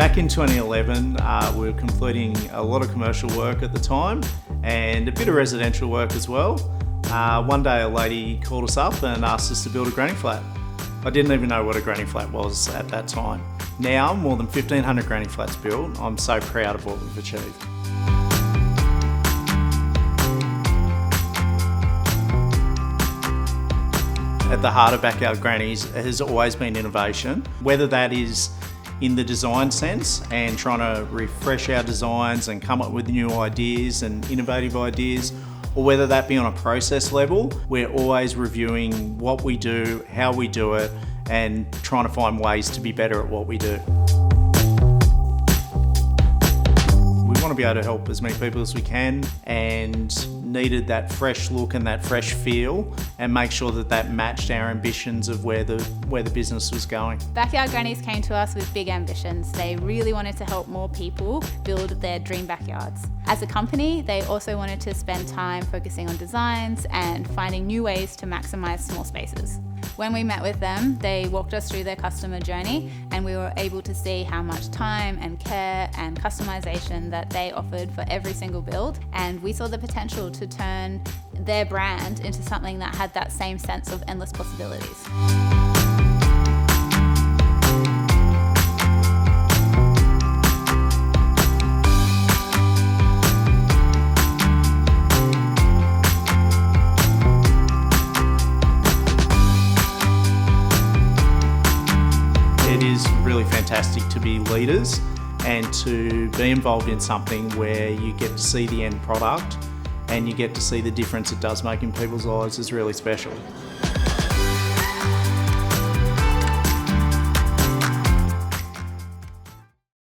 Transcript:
Back in 2011, we were completing a lot of commercial work at the time and a bit of residential work as well. One day a lady called us up and asked us to build a granny flat. I didn't even know what a granny flat was at that time. Now, more than 1,500 granny flats built. I'm so proud of what we've achieved. At the heart of Backyard Grannies has always been innovation, whether that is in the design sense and trying to refresh our designs and come up with new ideas and innovative ideas, or whether that be on a process level. We're always reviewing what we do, how we do it, and trying to find ways to be better at what we do. We want to be able to help as many people as we can, and needed that fresh look and that fresh feel, and make sure that that matched our ambitions of where the business was going. Backyard Grannies came to us with big ambitions. They really wanted to help more people build their dream backyards. As a company, they also wanted to spend time focusing on designs and finding new ways to maximise small spaces. When we met with them, they walked us through their customer journey, and we were able to see how much time and care and customization that they offered for every single build, and we saw the potential to turn their brand into something that had that same sense of endless possibilities. It is really fantastic to be leaders and to be involved in something where you get to see the end product and you get to see the difference it does make in people's lives is really special.